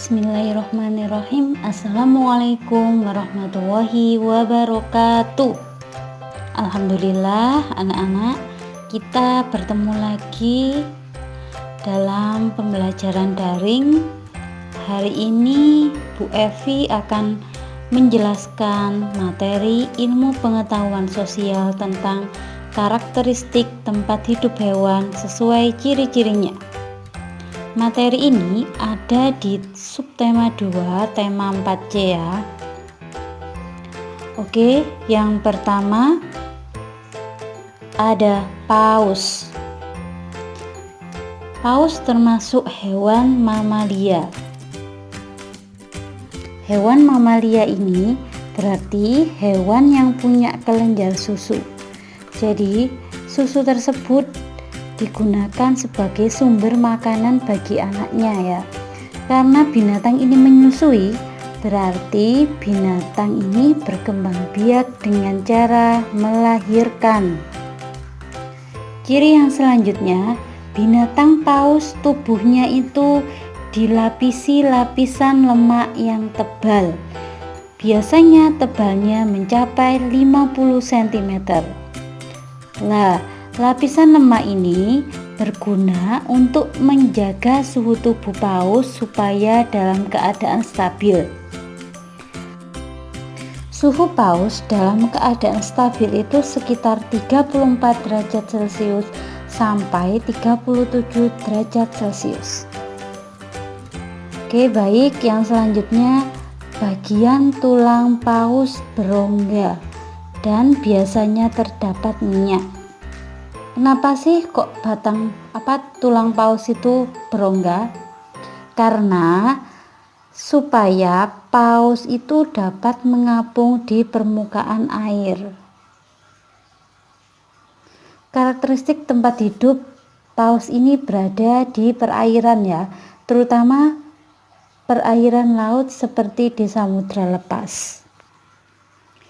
Bismillahirrahmanirrahim. Assalamualaikum warahmatullahi wabarakatuh. Alhamdulillah anak-anak, kita bertemu lagi dalam pembelajaran daring. Hari ini Bu Evi akan menjelaskan materi ilmu pengetahuan sosial tentang karakteristik tempat hidup hewan sesuai ciri-cirinya. Materi ini ada di subtema 2, tema 4C ya. Oke, yang pertama ada paus. Paus termasuk hewan mamalia. Hewan mamalia ini berarti hewan yang punya kelenjar susu. Jadi, susu tersebut digunakan sebagai sumber makanan bagi anaknya ya. Karena binatang ini menyusui, berarti binatang ini berkembang biak dengan cara melahirkan. Ciri yang selanjutnya, binatang paus tubuhnya itu dilapisi lapisan lemak yang tebal. Biasanya tebalnya mencapai 50 cm. Lapisan lemak ini berguna untuk menjaga suhu tubuh paus supaya dalam keadaan stabil. Suhu paus dalam keadaan stabil itu sekitar 34 derajat Celcius sampai 37 derajat Celcius. Oke, baik, yang selanjutnya bagian tulang paus berongga dan biasanya terdapat minyak. Kenapa sih kok tulang paus itu berongga? Karena supaya paus itu dapat mengapung di permukaan air. Karakteristik tempat hidup paus ini berada di perairan ya, terutama perairan laut seperti di samudra lepas.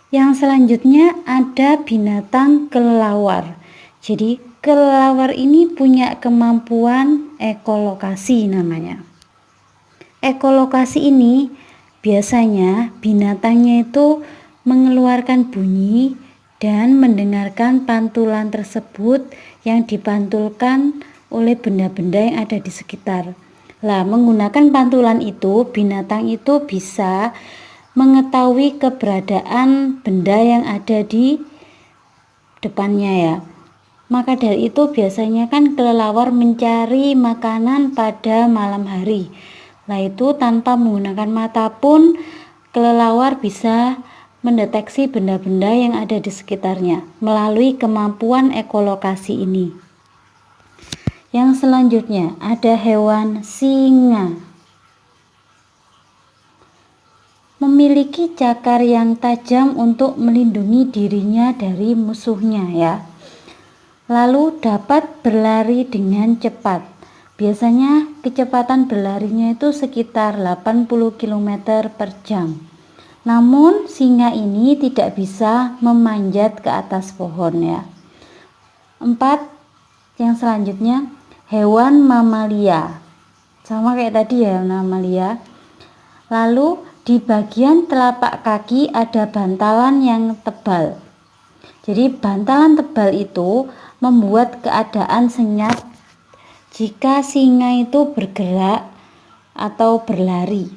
Yang selanjutnya ada binatang kelelawar. Jadi kelelawar ini punya kemampuan ekolokasi namanya. Ekolokasi ini biasanya binatangnya itu mengeluarkan bunyi dan mendengarkan pantulan tersebut yang dipantulkan oleh benda-benda yang ada di sekitar. Menggunakan pantulan itu, binatang itu bisa mengetahui keberadaan benda yang ada di depannya ya. Maka dari itu biasanya kan kelelawar mencari makanan pada malam hari. Itu tanpa menggunakan mata pun kelelawar bisa mendeteksi benda-benda yang ada di sekitarnya melalui kemampuan ekolokasi ini. Yang selanjutnya ada hewan singa. Memiliki cakar yang tajam untuk melindungi dirinya dari musuhnya ya. Lalu dapat berlari dengan cepat. Biasanya kecepatan berlarinya itu sekitar 80 km per jam. Namun singa ini tidak bisa memanjat ke atas pohon ya. 4. Yang selanjutnya hewan mamalia. Sama kayak tadi ya, mamalia. Lalu di bagian telapak kaki ada bantalan yang tebal. Jadi bantalan tebal itu membuat keadaan senyap jika singa itu bergerak atau berlari.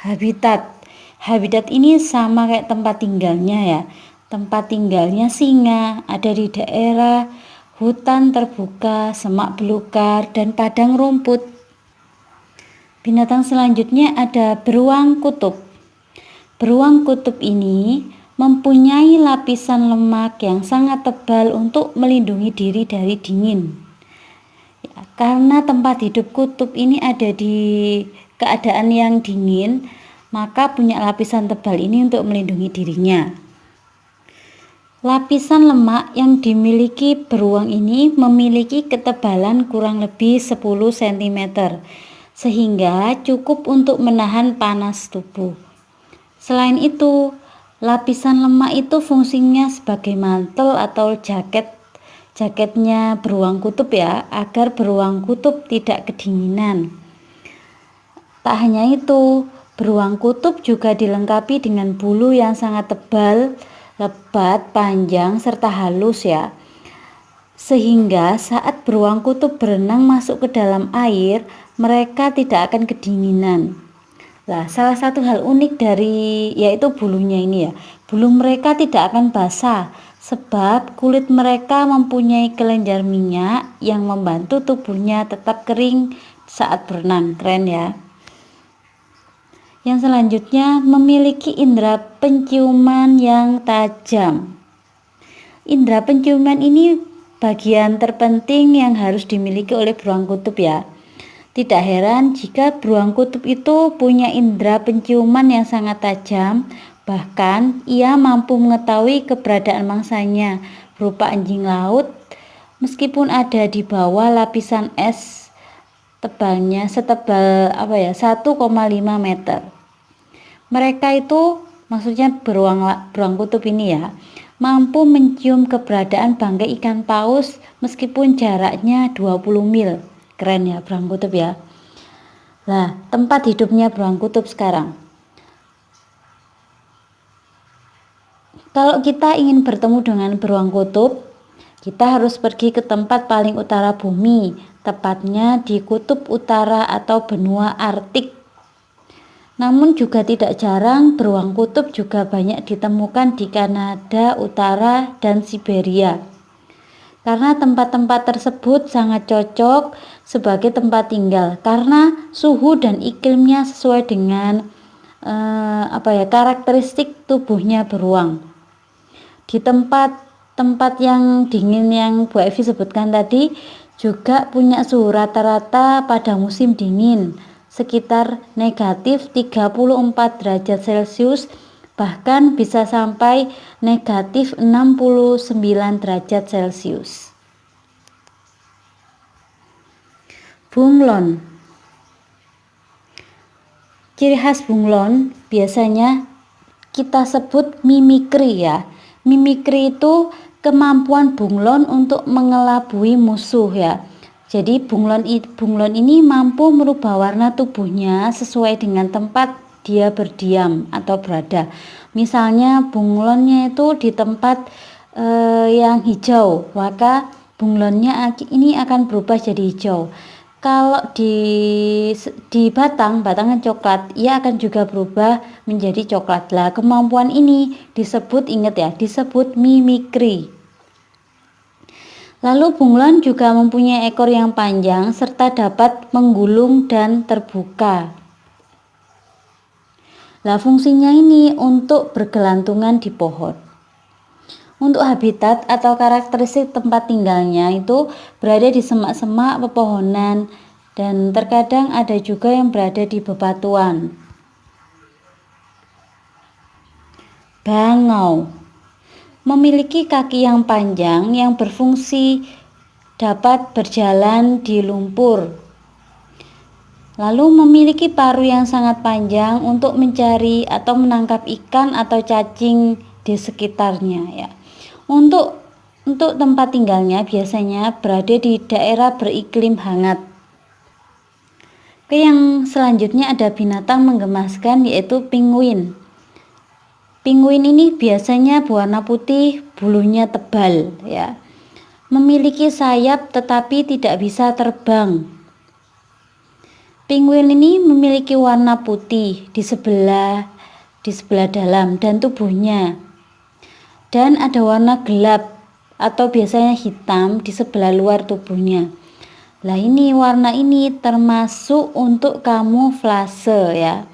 Habitat ini sama kayak tempat tinggalnya ya. Tempat tinggalnya singa ada di daerah hutan terbuka, semak belukar, dan padang rumput. Binatang selanjutnya ada beruang kutub. Beruang kutub ini mempunyai lapisan lemak yang sangat tebal untuk melindungi diri dari dingin. Karena tempat hidup kutub ini ada di keadaan yang dingin, maka punya lapisan tebal ini untuk melindungi dirinya. Lapisan lemak yang dimiliki beruang ini memiliki ketebalan kurang lebih 10 cm, sehingga cukup untuk menahan panas tubuh. Selain itu, lapisan lemak itu fungsinya sebagai mantel atau jaketnya beruang kutub ya, agar beruang kutub tidak kedinginan. Tak hanya itu, beruang kutub juga dilengkapi dengan bulu yang sangat tebal, lebat, panjang, serta halus ya. Sehingga saat beruang kutub berenang masuk ke dalam air, mereka tidak akan kedinginan. Nah, salah satu hal unik dari yaitu bulunya ini ya. Bulu mereka tidak akan basah sebab kulit mereka mempunyai kelenjar minyak yang membantu tubuhnya tetap kering saat berenang. Keren ya. Yang selanjutnya memiliki indera penciuman yang tajam. Indera penciuman ini bagian terpenting yang harus dimiliki oleh beruang kutub ya. Tidak heran jika beruang kutub itu punya indera penciuman yang sangat tajam, bahkan ia mampu mengetahui keberadaan mangsanya berupa anjing laut meskipun ada di bawah lapisan es tebalnya setebal 1,5 meter. Mereka itu maksudnya beruang kutub ini ya, mampu mencium keberadaan bangkai ikan paus meskipun jaraknya 20 mil. Keren ya beruang kutub ya. Nah, tempat hidupnya beruang kutub sekarang. Kalau kita ingin bertemu dengan beruang kutub, kita harus pergi ke tempat paling utara bumi, tepatnya di kutub utara atau benua Arktik. Namun juga tidak jarang beruang kutub juga banyak ditemukan di Kanada Utara dan Siberia. Karena tempat-tempat tersebut sangat cocok sebagai tempat tinggal karena suhu dan iklimnya sesuai dengan karakteristik tubuhnya beruang. Di tempat yang dingin yang Bu Evi sebutkan tadi juga punya suhu rata-rata pada musim dingin sekitar negatif 34 derajat Celcius, bahkan bisa sampai negatif 69 derajat Celcius. Bunglon. Ciri khas bunglon biasanya kita sebut mimikri ya. Mimikri itu kemampuan bunglon untuk mengelabui musuh ya. Jadi bunglon ini mampu merubah warna tubuhnya sesuai dengan tempat dia berdiam atau berada. Misalnya bunglonnya itu di tempat yang hijau, maka bunglonnya ini akan berubah jadi hijau. Kalau di batangnya coklat, ia akan juga berubah menjadi coklat. Lah, kemampuan ini disebut mimikri. Lalu bunglon juga mempunyai ekor yang panjang serta dapat menggulung dan terbuka. Lah, fungsinya ini untuk bergelantungan di pohon. Untuk habitat atau karakteristik tempat tinggalnya itu berada di semak-semak pepohonan dan terkadang ada juga yang berada di bebatuan. Bangau memiliki kaki yang panjang yang berfungsi dapat berjalan di lumpur. Lalu memiliki paruh yang sangat panjang untuk mencari atau menangkap ikan atau cacing di sekitarnya ya. Untuk tempat tinggalnya biasanya berada di daerah beriklim hangat. Oke, yang selanjutnya ada binatang menggemaskan yaitu penguin. Penguin ini biasanya berwarna putih, bulunya tebal ya. Memiliki sayap tetapi tidak bisa terbang. Penguin ini memiliki warna putih di sebelah dalam dan tubuhnya. Dan ada warna gelap atau biasanya hitam di sebelah luar tubuhnya. Nah, ini warna ini termasuk untuk kamuflase ya.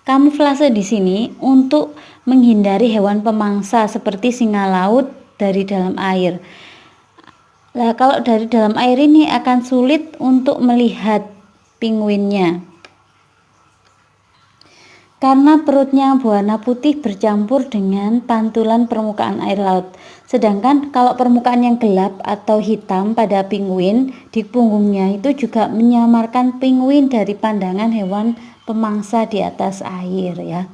Kamuflase di sini untuk menghindari hewan pemangsa seperti singa laut dari dalam air. Nah, kalau dari dalam air ini akan sulit untuk melihat penguinnya. Karena perutnya berwarna putih bercampur dengan pantulan permukaan air laut. Sedangkan kalau permukaan yang gelap atau hitam pada penguin, di punggungnya itu juga menyamarkan penguin dari pandangan hewan pemangsa di atas air ya.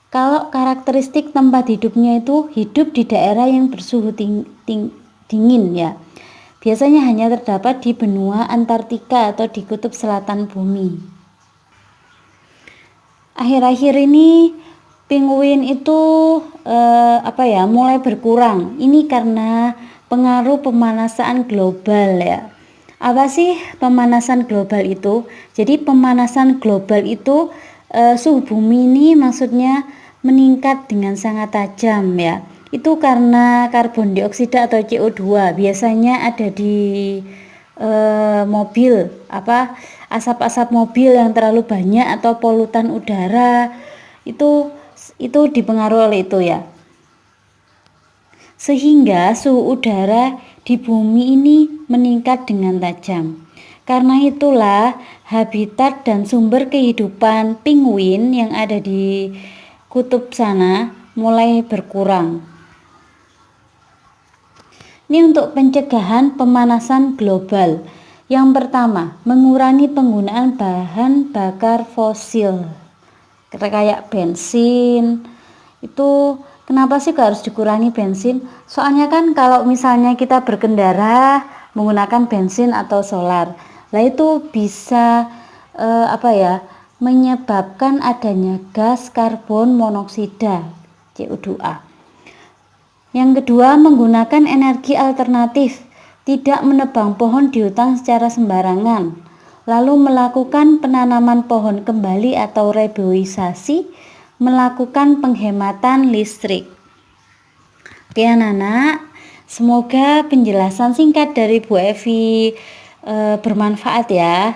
Kalau karakteristik tempat hidupnya itu hidup di daerah yang bersuhu dingin ya. Biasanya hanya terdapat di benua Antartika atau di kutub selatan bumi. Akhir-akhir ini penguin itu mulai berkurang. Ini karena pengaruh pemanasan global ya. Apa sih pemanasan global itu? Jadi pemanasan global itu suhu bumi ini maksudnya meningkat dengan sangat tajam ya. Itu karena karbon dioksida atau CO2 biasanya ada di mobil, asap-asap mobil yang terlalu banyak atau polutan udara itu dipengaruhi oleh itu ya. Sehingga suhu udara di bumi ini meningkat dengan tajam. Karena itulah habitat dan sumber kehidupan penguin yang ada di kutub sana mulai berkurang. Ini untuk pencegahan pemanasan global. Yang pertama, mengurangi penggunaan bahan bakar fosil. Kayak bensin. Itu kenapa sih harus dikurangi bensin? Soalnya kan kalau misalnya kita berkendara menggunakan bensin atau solar, lah itu bisa menyebabkan adanya gas karbon monoksida CO2. Yang kedua, menggunakan energi alternatif, tidak menebang pohon di hutan secara sembarangan, lalu melakukan penanaman pohon kembali atau reboisasi, melakukan penghematan listrik. Oke anak-anak, semoga penjelasan singkat dari Bu Evi bermanfaat ya.